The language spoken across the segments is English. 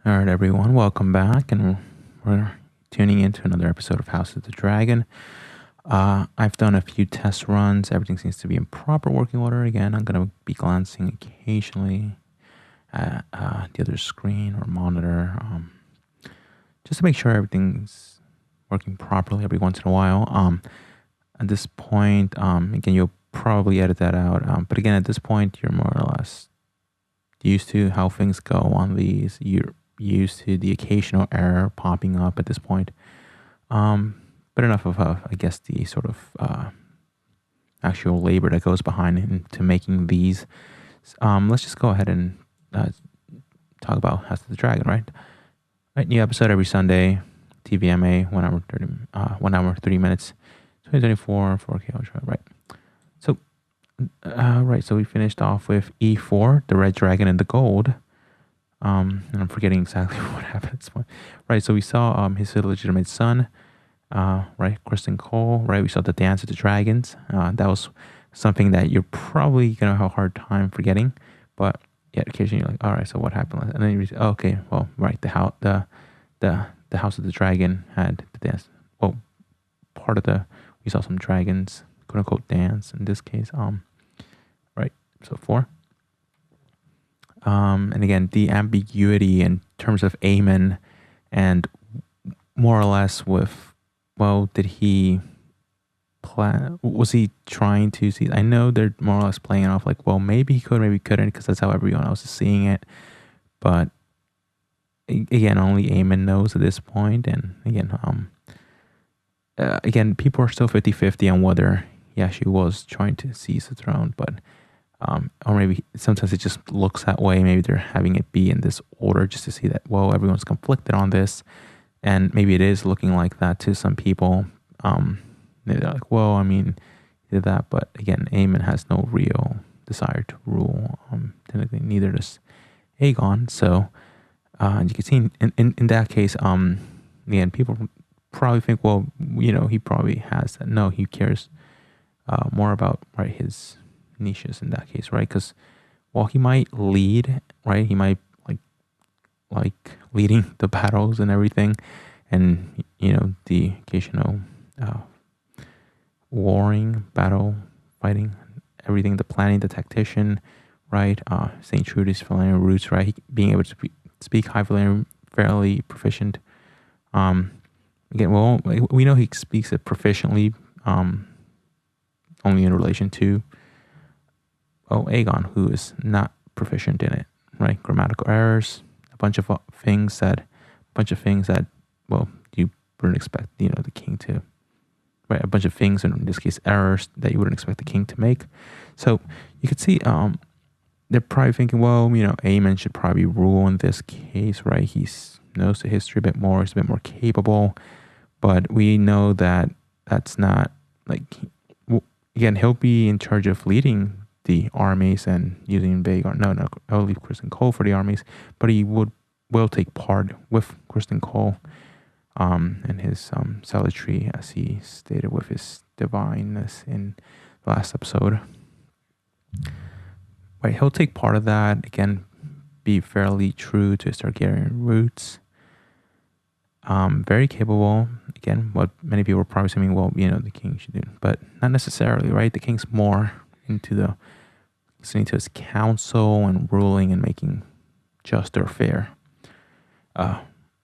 All right, everyone, welcome back, and we're tuning into another episode of House of the Dragon. I've done a few test runs. Everything seems to be in proper working order. Again, I'm going to be glancing occasionally at the other screen or monitor just to make sure everything's working properly every once in a while. At this point, again, you'll probably edit that out. But again, at this point, you're more or less used to how things go on these. You're used to the occasional error popping up at this point. But enough of, I guess, the sort of actual labor that goes behind into making these. Let's just go ahead and talk about House of the Dragon, right? Right, new episode every Sunday, TVMA, 1 hour 30 minutes, 2024, 4K Ultra, right? So, so we finished off with E4, the red dragon and the gold. And I'm forgetting exactly what happened at this point. Right, so we saw his illegitimate son, right, Kristen Cole, right? We saw the Dance of the Dragons. That was something that you're probably going to have a hard time forgetting. But yet occasionally you're like, all right, so what happened? And then you say, oh, okay, well, right, the House of the Dragon had the dance. Well, we saw some dragons, quote unquote, dance in this case. Right, so 4. And again, the ambiguity in terms of Aemon and more or less with, well, did he plan? Was he trying to see? I know they're more or less playing it off like, well, maybe he could, maybe he couldn't, because that's how everyone else is seeing it. But again, only Aemon knows at this point. And again, people are still 50-50 on whether he actually was trying to seize the throne, but or maybe sometimes it just looks that way. Maybe they're having it be in this order just to see that, well, everyone's conflicted on this. And maybe it is looking like that to some people. They're like, well, I mean, he did that. But again, Aemon has no real desire to rule. Technically, neither does Aegon. So you can see in that case, again, people probably think, well, he probably has that. No, he cares more about, right, his niches in that case, right? Because while he might lead, right, he might like leading the battles and everything, and the occasional warring, battle, fighting, everything, the planning, the tactician, right? Staying true to his Valyrian roots, right? Being able to speak High Valyrian, fairly proficient. Again, well, we know he speaks it proficiently, only in relation to Aegon, who is not proficient in it, right? Grammatical errors, a bunch of things that, well, you wouldn't expect, the king to, right? A bunch of things, and in this case, errors that you wouldn't expect the king to make. So you could see, they're probably thinking, well, Aemon should probably rule in this case, right? He knows the history a bit more, he's a bit more capable, but we know that that's not, like, again, he'll be in charge of leading the armies and using I'll leave Kristen Cole for the armies, but he will take part with Kristen Cole and his zealotry, as he stated, with his divineness in the last episode. Right, he'll take part of that, again, be fairly true to his Targaryen roots. Very capable, again, what many people are probably assuming, well, the king should do, but not necessarily, right? The king's more into listening to his counsel and ruling and making just or fair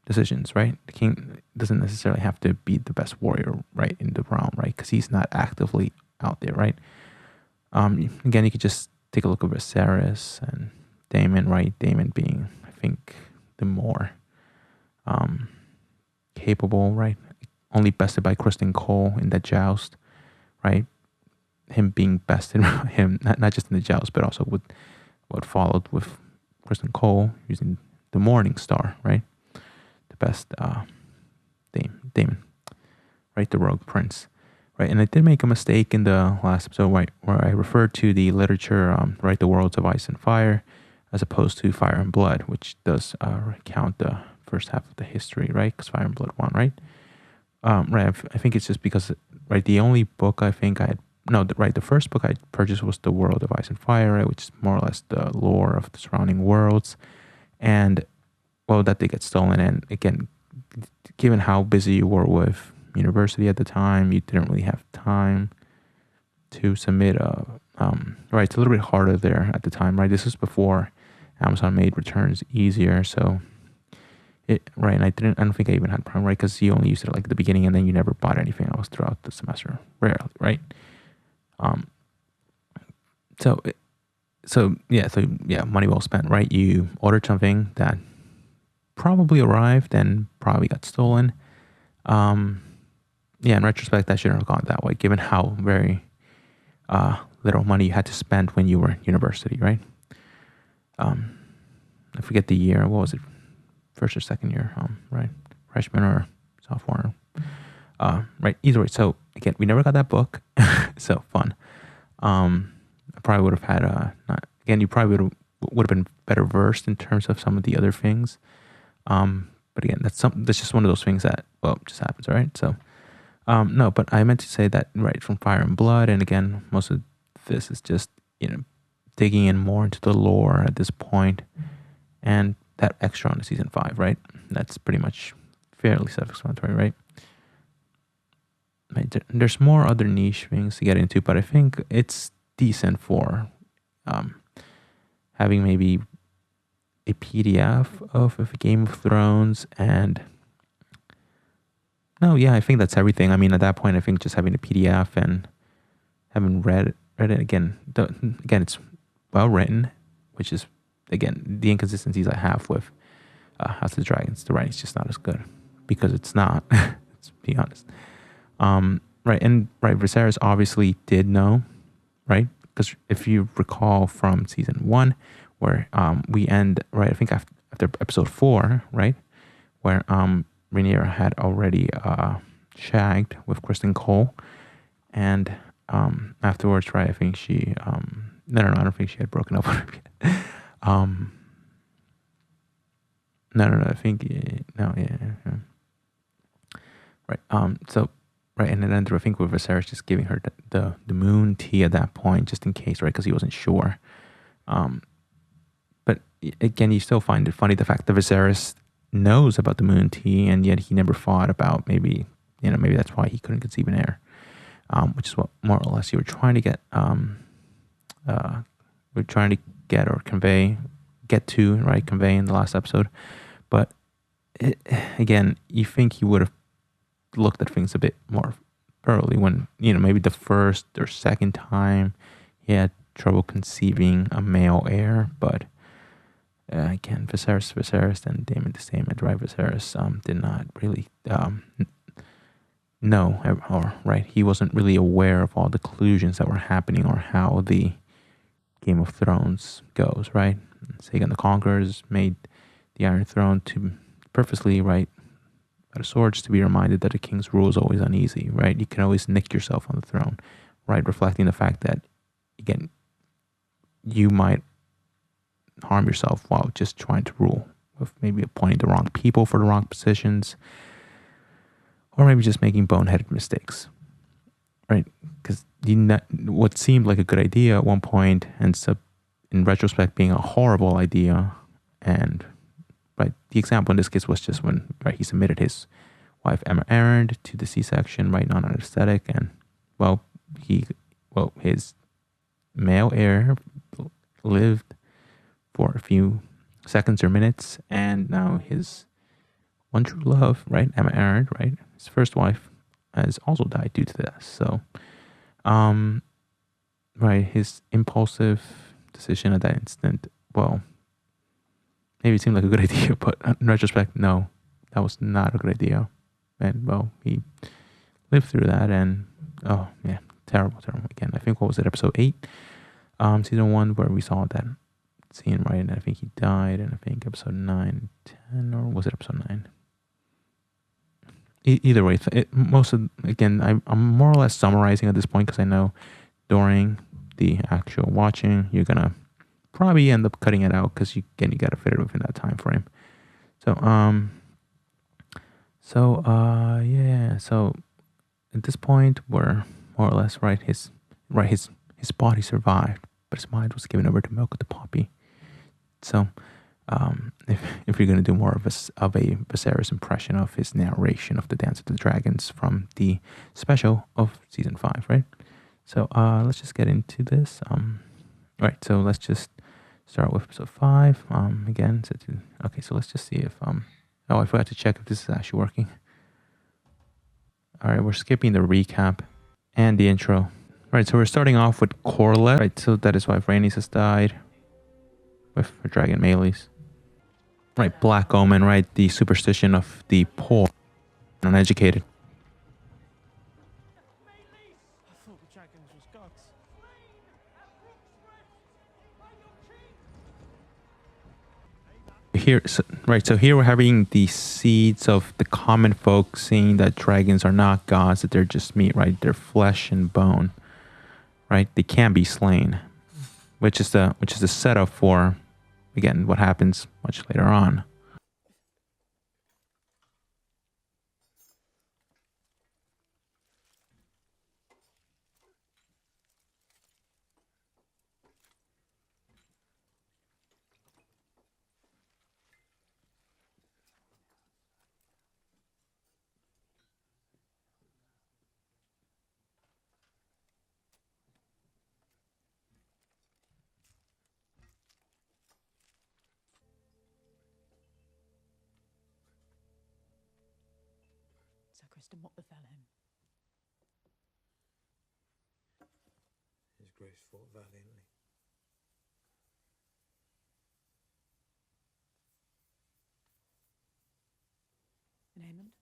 decisions, right? The king doesn't necessarily have to be the best warrior, right, in the realm, right? Because he's not actively out there, right? Again, you could just take a look at Viserys and Daemon, right? Daemon being, I think, the more capable, right? Only bested by Kristen Cole in that joust, right? Him being bested, him not just in the joust, but also with what followed with Kristen Cole using the Morning Star, right? The best Daemon, right? The Rogue Prince, right? And I did make a mistake in the last episode, right, where I referred to the literature, right, the Worlds of Ice and Fire, as opposed to Fire and Blood, which does recount the first half of the history, right? Because Fire and Blood won, right? Right. I think it's just because, right, the only book I think I had. No, the first book I purchased was The World of Ice and Fire, right, which is more or less the lore of the surrounding worlds. And well, that did get stolen. And again, given how busy you were with university at the time, you didn't really have time to submit a right. It's a little bit harder there at the time, right? This was before Amazon made returns easier, so right. And I don't think I even had Prime, right? Because you only used it like at the beginning, and then you never bought anything else throughout the semester, rarely, right? Um, so yeah, money well spent, right? You ordered something that probably arrived and probably got stolen. Yeah, in retrospect, that shouldn't have gone that way, given how very little money you had to spend when you were in university, right? I forget the year. What was it? First or second year, right? Freshman or sophomore. Right. Either way. So again, we never got that book. So fun. I probably would have had you probably would have been better versed in terms of some of the other things. But again, that's just one of those things that, well, just happens, right? So no, but I meant to say that, right, from Fire and Blood, and again, most of this is just, digging in more into the lore at this point, and that extra on the season 5, right? That's pretty much fairly self-explanatory, right? There's more other niche things to get into, but I think it's decent for having maybe a PDF of Game of Thrones. And no, yeah, I think that's everything. I mean, at that point, I think just having a PDF and having read it again, it's well written, which is, again, the inconsistencies I have with House of the Dragons. The writing's just not as good, because it's not. Let's be honest. Right, and right, Viserys obviously did know, right? Because if you recall from season 1, where we end, right, I think after episode 4, right, where Rhaenyra had already shagged with Kristen Cole, and afterwards, right, I think she no, I don't think she had broken up with him yet. No, I think no, yeah. Right. So right, and it ended, I think, with Viserys just giving her the moon tea at that point, just in case, right, because he wasn't sure. But again, you still find it funny, the fact that Viserys knows about the moon tea, and yet he never thought about maybe that's why he couldn't conceive an heir, which is what more or less you were trying to get, convey in the last episode. But again, you think he would have looked at things a bit more thoroughly when, maybe the first or second time he had trouble conceiving a male heir. But again, Viserys and Daemon DeStamen, right? Viserys did not really know, or right, he wasn't really aware of all the collusions that were happening, or how the Game of Thrones goes, right? Sagan the Conquerors made the Iron Throne to purposely, right, out of swords, to be reminded that a king's rule is always uneasy, right? You can always nick yourself on the throne, right? Reflecting the fact that, again, you might harm yourself while just trying to rule, with maybe appointing the wrong people for the wrong positions, or maybe just making boneheaded mistakes, right? Because what seemed like a good idea at one point ends up, in retrospect, being a horrible idea. And right, the example in this case was just when, right, he submitted his wife Emma Arryn to the C-section, right, non-anesthetic, and his male heir lived for a few seconds or minutes, and now his one true love, right, Emma Arryn, right, his first wife, has also died due to this. So, right, his impulsive decision at that instant, well, maybe it seemed like a good idea, but in retrospect, no, that was not a good idea. And, well, he lived through that, and, oh, yeah, terrible. Again, I think, what was it, episode 8, season 1, where we saw that scene, right, and I think he died, and I think episode 9, 10, or was it episode 9? Either way, I'm more or less summarizing at this point, because I know during the actual watching, you're going to probably end up cutting it out, because you got to fit it within that time frame. So, so at this point, we're more or less, right, his body survived, but his mind was given over to Milk of the Poppy. So, If you're going to do more of a Viserys impression of his narration of the Dance of the Dragons from the special of season 5, right? So let's just get into this. Right, so let's just start with episode 5. Again, okay, so let's just see if oh, I forgot to check if this is actually working. All right, we're skipping the recap and the intro. Right, so we're starting off with Corlett. Right, so that is why Rhaenys has died with her dragon melees. Right, Black Omen, right, the superstition of the poor and uneducated. I thought the dragons was gods. Here, so here we're having the seeds of the common folk seeing that dragons are not gods, that they're just meat, right? They're flesh and bone, right? They can be slain, which is the setup for, again, what happens much later on. Sir Kristen, what befell him? His grace fought valiantly. And Aemond?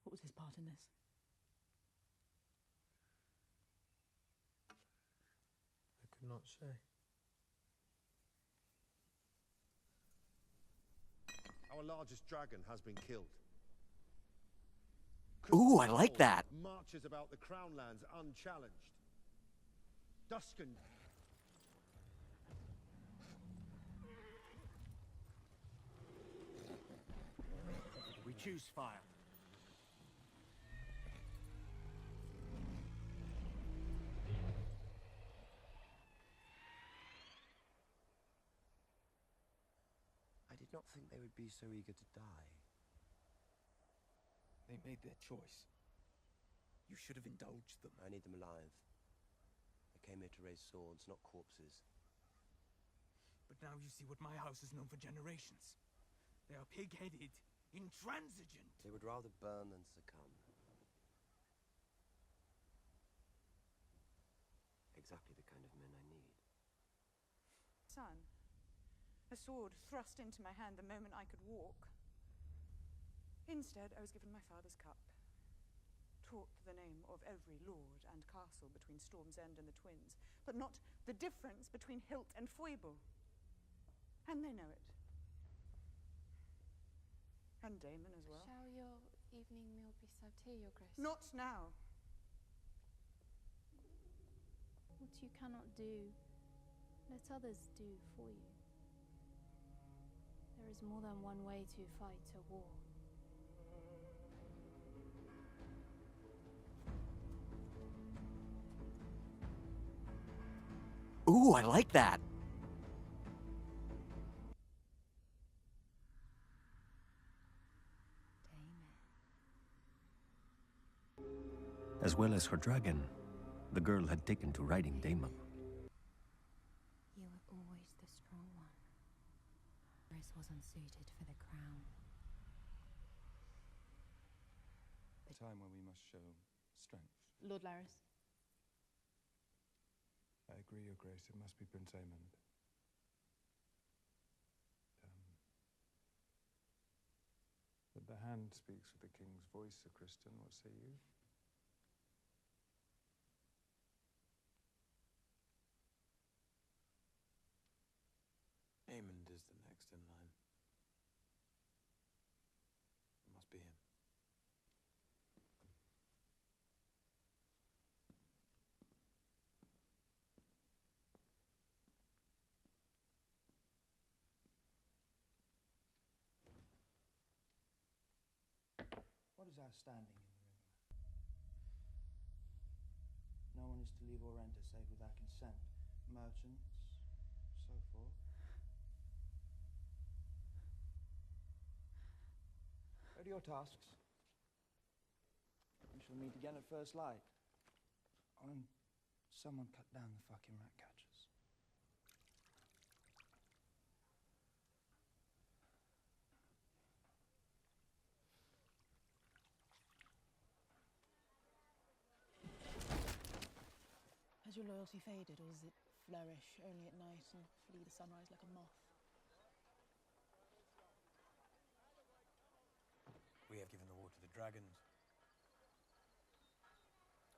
What was his part in this? I could not say. Our largest dragon has been killed. Ooh, I like that. Marches about the Crown Lands unchallenged. Duskin. We choose fire. I did not think they would be so eager to die. They made their choice. You should have indulged them. I need them alive. I came here to raise swords, not corpses. But now you see what my house has known for generations. They are pig-headed, intransigent. They would rather burn than succumb. Exactly the kind of men I need. Son, a sword thrust into my hand the moment I could walk. Instead, I was given my father's cup, taught the name of every lord and castle between Storm's End and the Twins, but not the difference between hilt and foible. And they know it. And Daemon as well. Shall your evening meal be served here, Your Grace? Not now. What you cannot do, let others do for you. There is more than one way to fight a war. Ooh, I like that. As well as her dragon, the girl had taken to riding Daemon. You were always the strong one. Grace wasn't suited for the crown. A time when we must show strength. Lord Larys? I agree, Your Grace. It must be Prince Aemond. But the hand speaks with the king's voice, Sir Kristen. What say you? Aemond is the next in line. It must be him. What is our standing in the river? owners to leave or renter save with our consent. Merchants, so forth. What are your tasks? We shall meet again at first light. Oh, and someone cut down the fucking rat catchers. Has your loyalty faded, or does it flourish only at night and flee the sunrise like a moth? We have given the war to the dragons.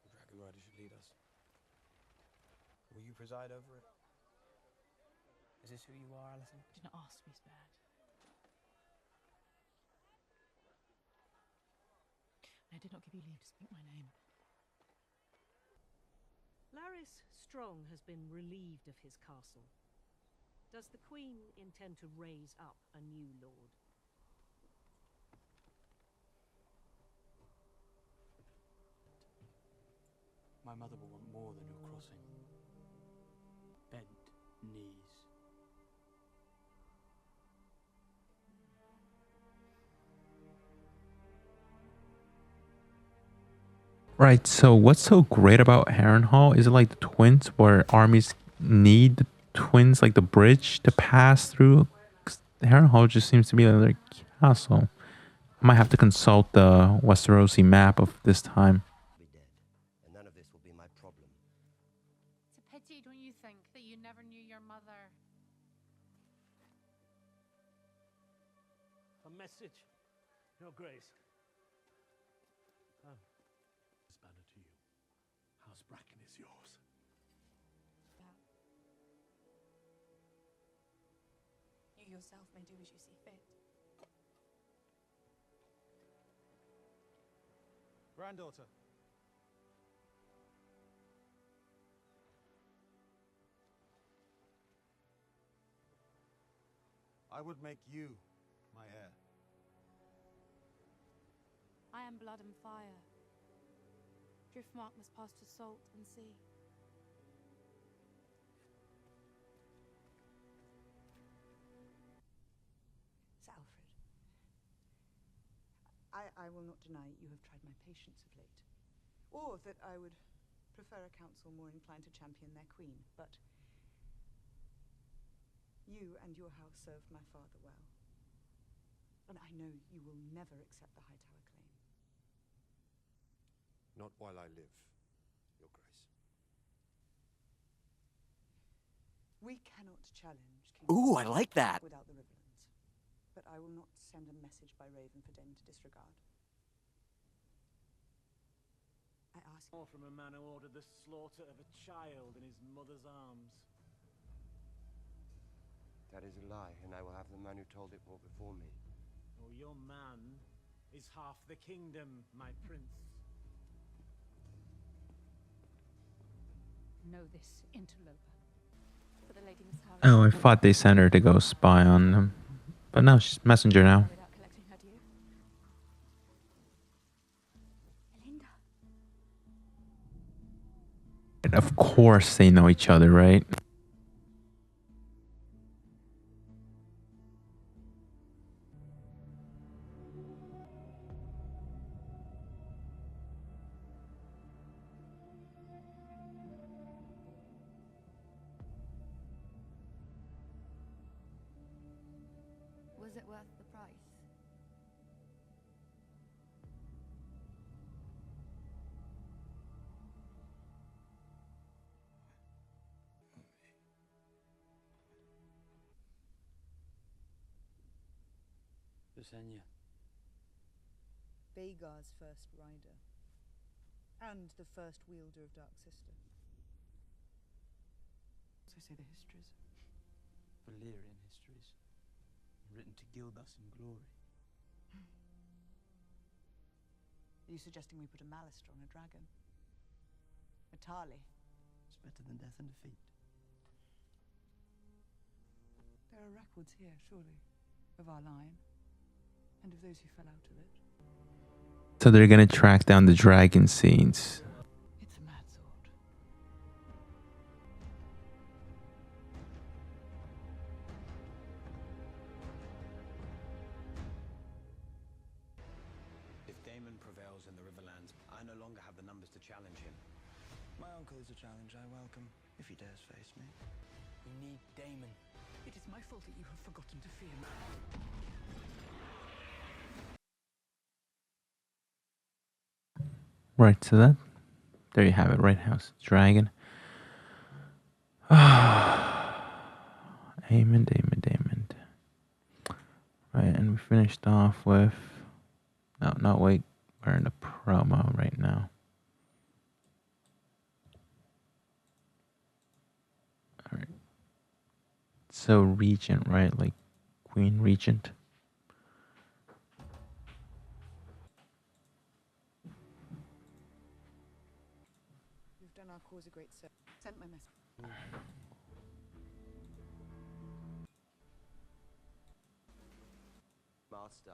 The dragon rider should lead us. Will you preside over it? Is this who you are, Alison? Do not ask to be spared. I did not give you leave to speak my name. Laris Strong has been relieved of his castle. Does the Queen intend to raise up a new lord? My mother will want more than your crossing. Bent knees. Right, so what's so great about Harrenhal? Is it like the twins where armies need the twins, like the bridge to pass through? 'Cause Harrenhal just seems to be another castle. I might have to consult the Westerosi map of this time. Be dead, and none of this will be my problem. It's a pity, don't you think, that you never knew your mother? A message, Your Grace. This banner to you. House Bracken is yours. You yourself may do as you see fit. Granddaughter. I would make you my heir. I am blood and fire. Driftmark must pass to salt and sea. Sir Alfred, I will not deny you have tried my patience of late, or that I would prefer a council more inclined to champion their queen, but you and your house served my father well, and I know you will never accept the Hightower claim. Not while I live, Your Grace. We cannot challenge King Ooh, I like that. without the Riverlands, but I will not send a message by Raven for Dane to disregard. I ask More from a man who ordered the slaughter of a child in his mother's arms. That is a lie, and I will have the man who told it brought before me. Oh, your man is half the kingdom, my prince. Know this interloper. For the Lady Miss Harry. Oh, I thought they sent her to go spy on them. But no, she's messenger now. Without collecting her due. Melinda. And of course they know each other, right? Was it worth the price? Visenya. Vagar's first rider, and the first wielder of Dark Sister. So say the histories. Valyrian histories. Written to gild us in glory. Are you suggesting we put a Malister on a dragon? A Tarly? It's better than death and defeat. There are records here, surely, of our line, and of those who fell out of it. So they're gonna track down the dragon scenes. It's a mad thought. was in the Riverlands. I no longer have the numbers to challenge him. My uncle is a challenge I welcome, if he dares face me. We need Damon. It is my fault that you have forgotten to fear me. Right, so there you have it, right? House Dragon. Amen. Right, and we finished off with... No, wait. We're in the promo right now. Alright. So, Regent, right? Like, Queen Regent. You've done our cause a great service. Sent my message. Master.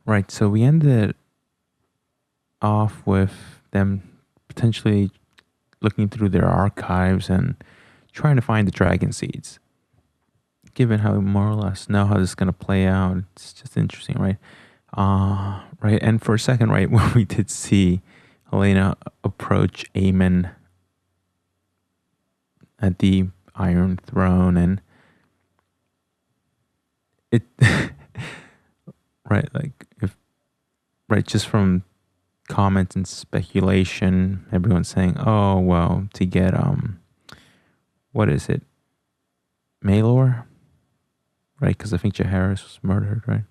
Right, so we ended off with them potentially looking through their archives and trying to find the dragon seeds. Given how we more or less know how this is going to play out, it's just interesting, right? Right, and for a second, right, when we did see Helena approach Aemon at the Iron Throne, and it, right, like, just from comments and speculation, everyone's saying, oh, well, to get, what is it? Maelor? Right, because I think Jaehaerys was murdered, right?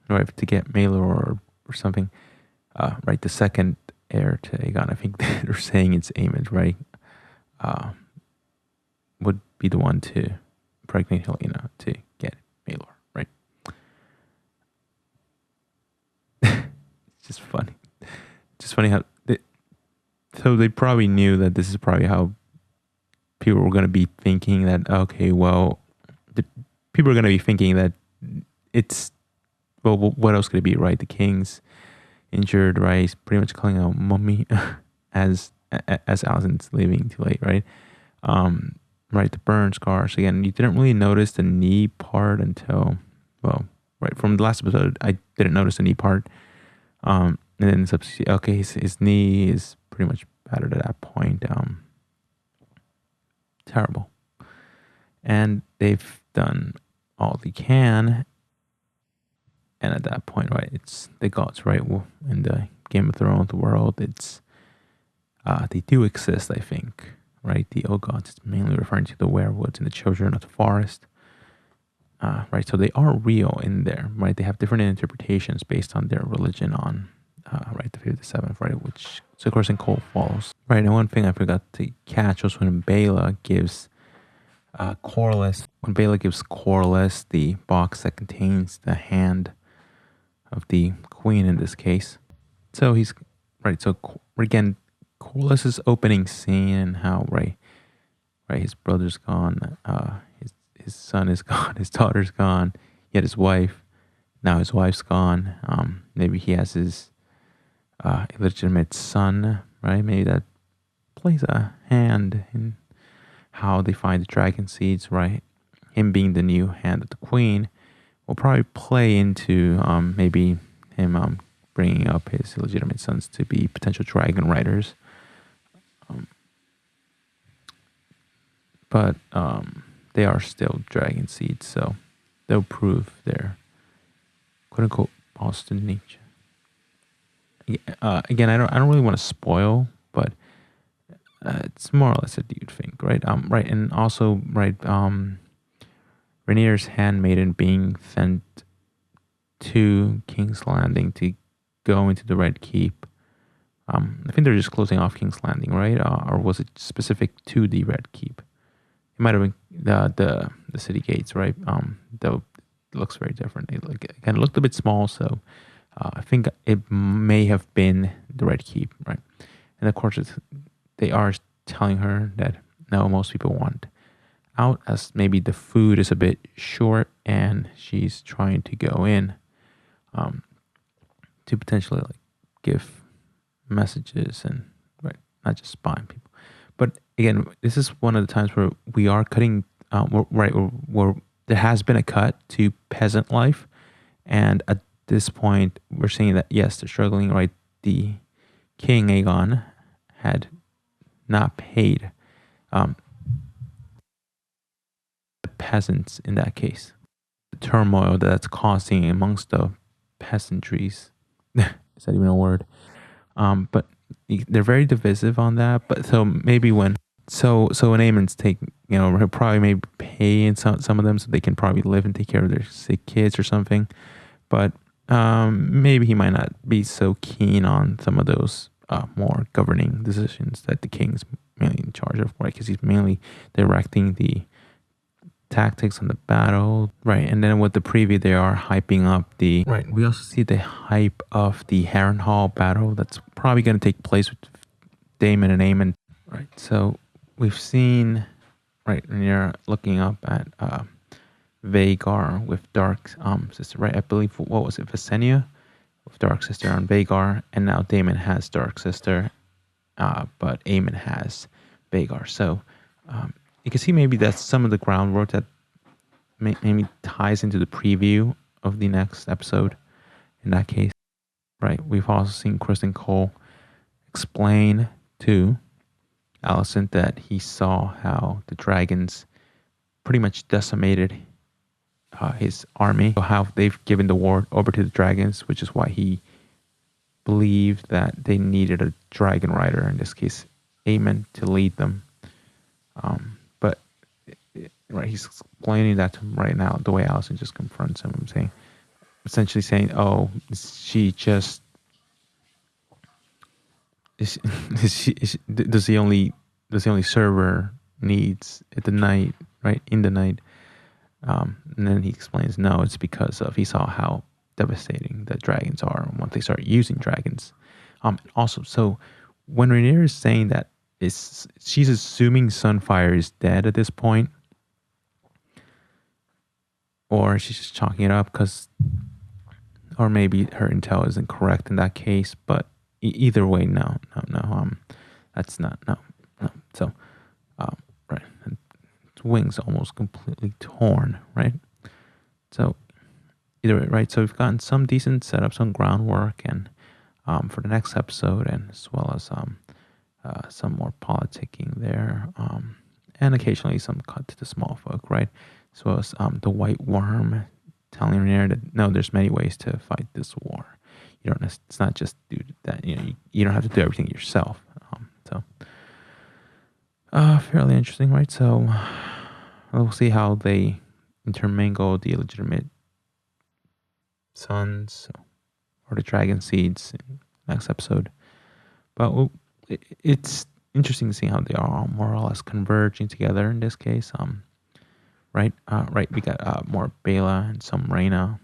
Right, to get Maelor or something. Right, the second heir to Aegon, I think they're saying it's Aemon, right? Would be the one to impregnate Helena to get Maelor, right? It's just funny. Just funny how... So they probably knew that this is probably how people were going to be thinking that, okay, well, people are going to be thinking that it's, well, what else could it be, right? The king's injured, right? He's pretty much calling out Mummy as Alicent's leaving too late, right? Right, the burn scars. Again, you didn't really notice the knee part until, well, right, from the last episode, I didn't notice the knee part. And then it's up to, okay, his knee is pretty much battered at that point. Terrible. And they've done all they can. And at that point, right, it's the gods, right? In the Game of Thrones world, it's they do exist, I think, right? The old gods, it's mainly referring to the werewolves and the children of the forest, right? So they are real in there, right? They have different interpretations based on their religion on, right, the 57th, right? Which, so of course, in Cold Falls, right? And one thing I forgot to catch was when Bela gives Corlys, the box that contains the hand of the queen in this case. So he's, right, so again, Corlys' opening scene and how, right, his brother's gone, his son is gone, his daughter's gone, he had his wife, now his wife's gone, maybe he has his illegitimate son, right? Maybe that plays a hand in how they find the dragon seeds, right? Him being the new hand of the queen will probably play into maybe him bringing up his illegitimate sons to be potential dragon riders. But they are still dragon seeds, so they'll prove their quote-unquote Boston nature. Again, I don't really want to spoil, but it's more or less a dude thing, right? Right, and also, right, Rhaenyra's handmaiden being sent to King's Landing to go into the Red Keep. I think they're just closing off King's Landing, right? Or was it specific to the Red Keep? It might have been the city gates, right? Though it looks very different. It looked a bit small, so I think it may have been the Red Keep, right? And of course, they are telling her that no, most people want out, as maybe the food is a bit short and she's trying to go in to potentially like give messages and right, not just spying people. But again, this is one of the times where we are cutting where there has been a cut to peasant life, and at this point we're seeing that yes, they're struggling. Right, the king Aegon had not paid the peasants in that case. The turmoil that's causing amongst the peasantries. Is that even a word? But they're very divisive on that. But so maybe when when Aemon's taking, he'll probably maybe pay in some of them so they can probably live and take care of their sick kids or something. But maybe he might not be so keen on some of those more governing decisions that the king's mainly in charge of, right? Because he's mainly directing the tactics on the battle, right? And then with the preview, they are hyping up the right. We also see the hype of the Harrenhal battle that's probably going to take place with Daemon and Aemon, right? So we've seen, right, when you're looking up at Vhagar with Dark Sister, right? I believe, what was it, Visenya with Dark Sister on Vhagar, and now Daemon has Dark Sister, but Aemon has Vhagar. So you can see maybe that's some of the groundwork that maybe ties into the preview of the next episode. In that case, right? We've also seen Kristen Cole explain to Alicent that he saw how the dragons pretty much decimated his army, how they've given the war over to the dragons, which is why he believed that they needed a dragon rider, in this case Aemon, to lead them. But right, he's explaining that to him right now, the way Alicent just confronts him, essentially saying, "Oh, she just does the only server needs at the night, right, in the night." And then he explains, no, it's because he saw how devastating the dragons are once they start using dragons. Also, so when Rhaenyra is saying that, she's assuming Sunfire is dead at this point, or she's just chalking it up or maybe her intel isn't correct in that case. But either way, no, that's not, no. So, right, its wings almost completely torn, right? So either way, right? So we've gotten some decent setup, some groundwork, and for the next episode, and as well as some more politicking there, and occasionally some cut to the small folk, right? As well as the White Worm telling Rhaenyra that no, there's many ways to fight this war. You don't. It's not just do that. You don't have to do everything yourself. Fairly interesting, right? So we'll see how they intermingle the illegitimate sons or the dragon seeds in the next episode. But it's interesting to see how they are all more or less converging together in this case. Right. We got more Bela and some Rhaena.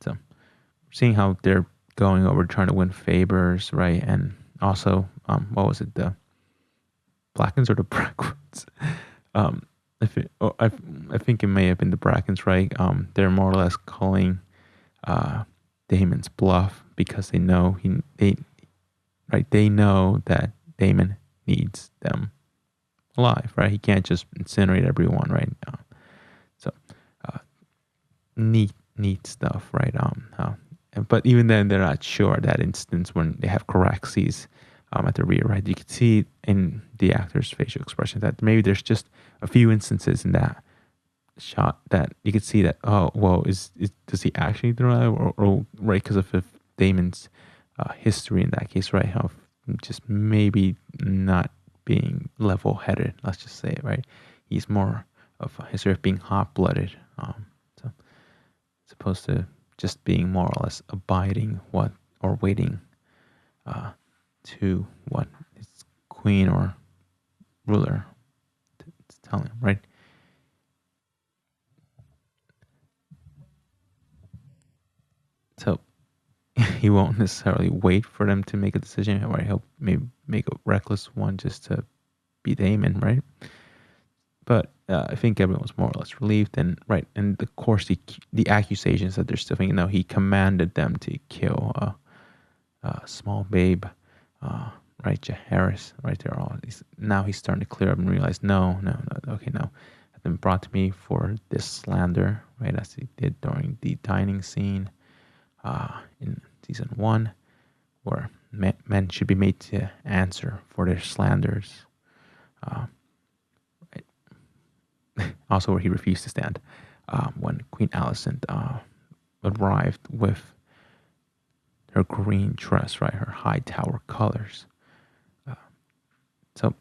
So seeing how they're going over trying to win favors, right? And also, what was it, the Blackens or the Brackwoods? I think it may have been the Brackens, right? They're more or less calling Daemon's bluff because they know they know that Daemon needs them alive, right? He can't just incinerate everyone, right? So neat stuff, right? But even then, they're not sure. That instance when they have Caraxes at the rear, right? You can see in the actor's facial expression that maybe there's just a few instances in that shot that you could see that, oh, well, does he actually drive or right? Because of Daemon's history in that case, right? How just maybe not being level-headed, let's just say it, right? He's more of a history of being hot-blooded, so as opposed to just being more or less abiding or waiting to what his queen or ruler is telling him, right? So he won't necessarily wait for them to make a decision, right? He'll maybe make a reckless one just to be Damon, right? But I think everyone was more or less relieved. And right, and of course the accusations that they're still thinking, no, he commanded them to kill small babe, right, Jaharis, right there. Now he's starting to clear up and realize, no, okay, no, have been brought to me for this slander, right, as he did during the dining scene in season 1, where men should be made to answer for their slanders. Right. Also, where he refused to stand when Queen Alicent arrived with her green dress, right, her high tower colors. So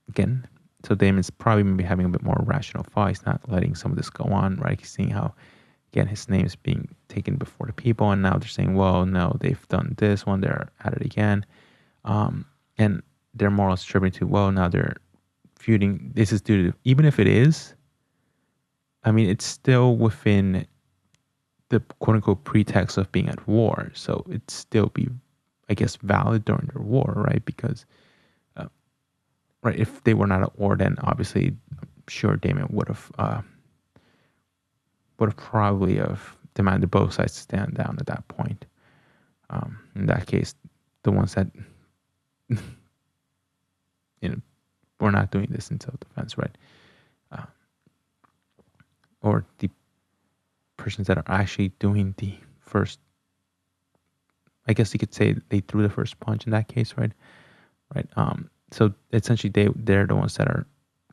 again, so Damon's probably maybe having a bit more rational thought. He's not letting some of this go on, right? He's seeing how, again, his name is being taken before the people, and now they're saying, well, no, they've done this one, they're at it again. And they're more or less attributing to, well, now they're feuding. This is due to, even if it is, I mean, it's still within the quote unquote pretext of being at war. So it'd still be, I guess, valid during their war, right? Because, right, if they were not at war, then obviously, I'm sure Damon would have probably have demanded both sides to stand down at that point. In that case, the ones that we're not doing this in self-defense, right? Or the persons that are actually doing the first, I guess you could say they threw the first punch in that case, right? Right. So essentially, they're the ones that are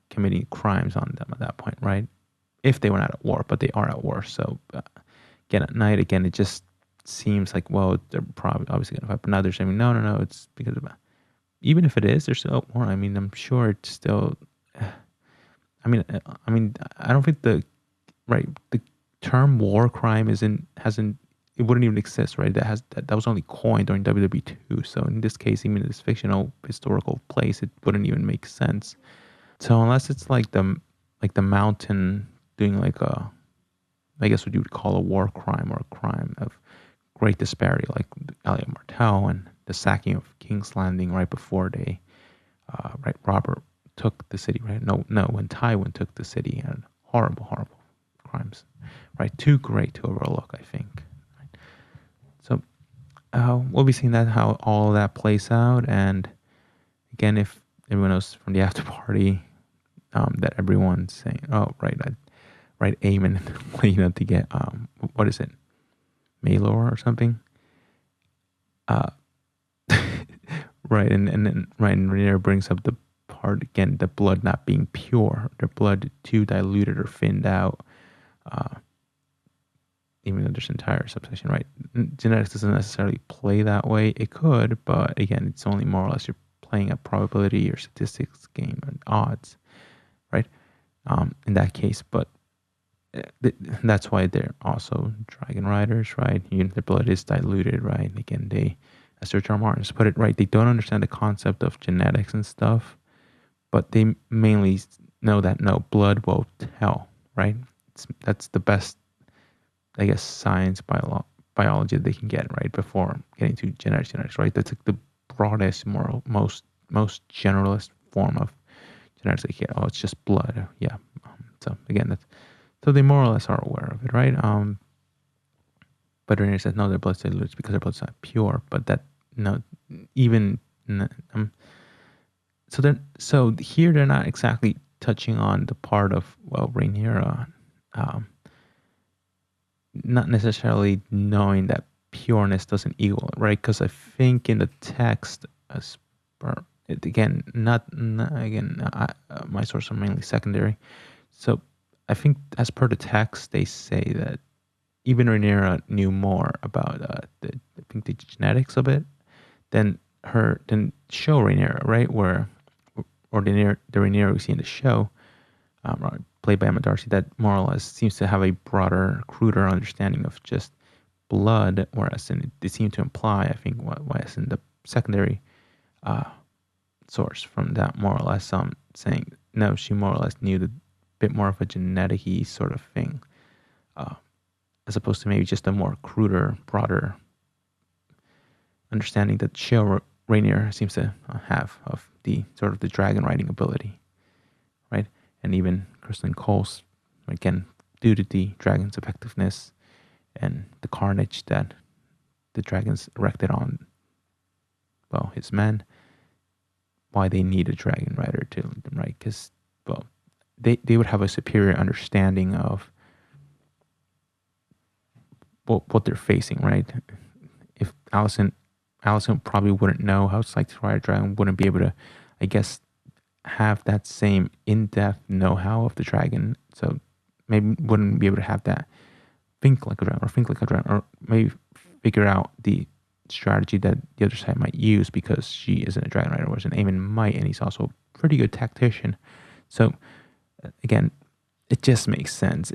committing crimes on them at that point, right? If they were not at war, but they are at war. So again, at night, again, it just seems like, well, they're probably obviously going to fight. But now they're saying, no, it's because of, even if it is, they're still at war. I mean, I'm sure it's still, I mean, I don't think the term war crime it wouldn't even exist, right? That was only coined during WWE 2. So in this case, even in this fictional historical place, it wouldn't even make sense. So unless it's like the Mountain doing like I guess what you would call a war crime or a crime of great disparity, like Elliot Martell and the sacking of King's Landing right before they, right, Robert took the city, right? No, when Tywin took the city, and horrible crimes, right? Too great to overlook, I think. Right? So we'll be seeing how all of that plays out, and again, if everyone knows from the after party that everyone's saying, oh, right, Aemon, to get what is it, Maelor or something, right, and then right, and Rhaenyra brings up the part again, the blood not being pure, their blood too diluted or thinned out, even though there's entire subsection, right? Genetics doesn't necessarily play that way. It could, but again, it's only more or less you're playing a probability or statistics game and odds, right? In that case, but that's why they're also dragon riders, right? Their blood is diluted, right? Again, they, as George R. R. Martin's put it, right, they don't understand the concept of genetics and stuff, but they mainly know that no, blood will tell, right? That's the best, I guess, science biology that they can get, right, before getting to genetics, right? That's like the broadest, most generalist form of genetics they get. Oh, it's just blood, yeah. So again, so they more or less are aware of it, right? But Rhaenyra says no, their blood's diluted because their blood's not pure. But that so here they're not exactly touching on the part of, well, Rhaenyra, not necessarily knowing that pureness doesn't equal it, right? Because I think in the text, my sources are mainly secondary, so I think as per the text, they say that even Rhaenyra knew more about the genetics of it than show Rhaenyra, right? Or the Rhaenyra we see in the show, played by Emma Darcy, that more or less seems to have a broader, cruder understanding of just blood, whereas they seem to imply, I think, whereas in the secondary source from that, more or less saying, no, she more or less knew the bit more of a genetic-y sort of thing, as opposed to maybe just a more cruder, broader understanding that show Rainier seems to have of the sort of the dragon riding ability, right? And even Kristen Cole's, again, due to the dragon's effectiveness and the carnage that the dragons erected on, well, his men, why they need a dragon rider to lead them, right? Because, well, they would have a superior understanding of what they're facing, right? If Allison probably wouldn't know how it's like to ride a dragon, wouldn't be able to, I guess, have that same in-depth know-how of the dragon. So maybe wouldn't be able to have that think like a dragon, or maybe figure out the strategy that the other side might use because she isn't a dragon rider, whereas an Aemon might, and he's also a pretty good tactician. So again, it just makes sense.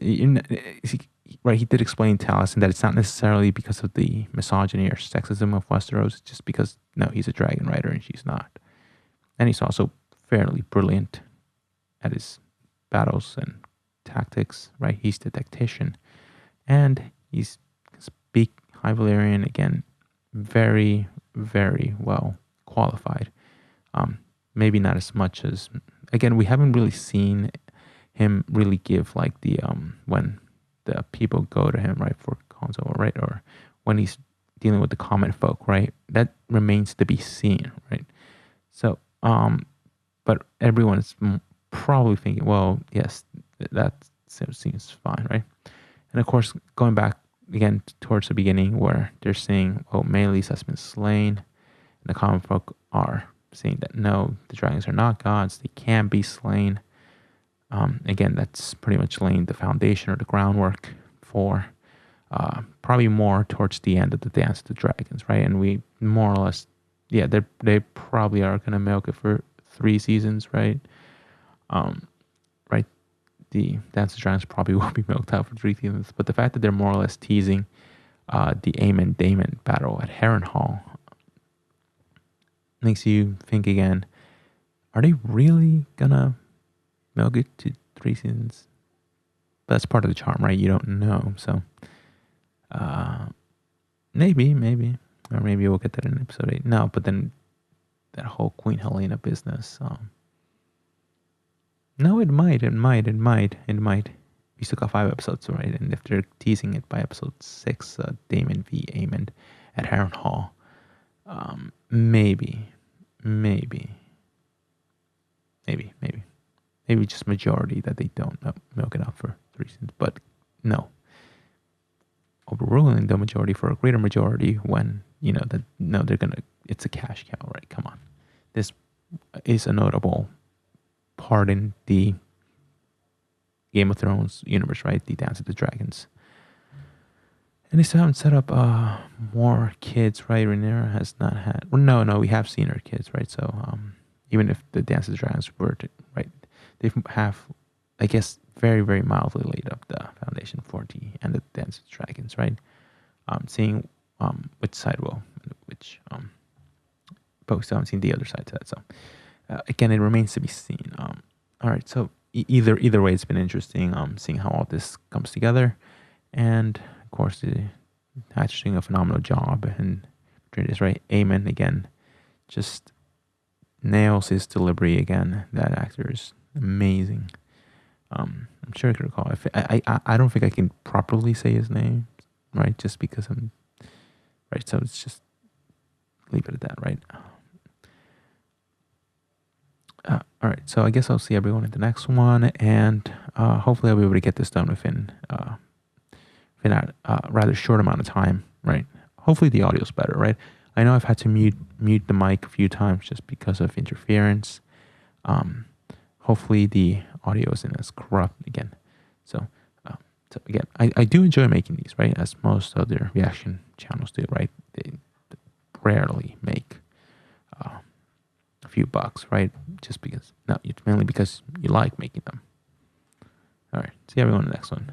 Right, he did explain to Allison that it's not necessarily because of the misogyny or sexism of Westeros. It's just because, no, he's a dragon rider and she's not. And he's also fairly brilliant at his battles and tactics, right? He's the tactician. And he's speak High Valyrian, again, very, very well qualified. Maybe not as much as, again, we haven't really seen him really give like the, when the people go to him, right, for counsel, right, or when he's dealing with the common folk, right, that remains to be seen, right? So, but everyone's probably thinking, well, yes, that seems fine, right? And of course, going back again towards the beginning where they're saying, oh, Meleys has been slain, and the common folk are saying that no, the dragons are not gods, they can't be slain. Again, that's pretty much laying the foundation or the groundwork for probably more towards the end of the Dance of the Dragons, right? And we more or less, yeah, they probably are going to milk it for 3 seasons, right? Right, the Dance of the Dragons probably will be milked out for 3 seasons, but the fact that they're more or less teasing the Aemon Daemon battle at Harrenhal makes you think again, are they really gonna milk it to 3 seasons? But that's part of the charm, right? You don't know. So maybe. Or maybe we'll get that in episode 8. No, but then that whole Queen Helena business. No, it might. We still got 5 episodes, right? And if they're teasing it by episode 6, Daemon v. Aemon at Harrenhal, maybe just majority that they don't milk it out for 3 seasons. But no, overruling the majority for a greater majority when that no, they're gonna. It's a cash cow, right? Come on, this is a notable part in the Game of Thrones universe, right? The Dance of the Dragons. And they still haven't set up more kids, right? Rhaenyra has not had. Well, no, we have seen her kids, right? So even if the Dance of the Dragons were to, right, they have, I guess, very, very mildly laid up the foundation for the end of the Dance of the Dragons, right? Seeing which side will, which folks haven't seen the other side to that. So again, it remains to be seen. All right, so either way, it's been interesting seeing how all this comes together, and of course, the actor's doing a phenomenal job, and this right, Aemon again, just nails his delivery again. That actor is amazing. I'm sure I can recall. I don't think I can properly say his name, right? Just because I'm right. So it's just leave it at that, right? All right. So I guess I'll see everyone at the next one, and hopefully I'll be able to get this done within a rather short amount of time, right? Hopefully the audio's better, right? I know I've had to mute the mic a few times just because of interference. Hopefully the audio isn't as corrupt again. So again, I do enjoy making these, right? As most other reaction channels do, right? They rarely make a few bucks, right? Just because, no, it's mainly because you like making them. All right, see everyone in the next one.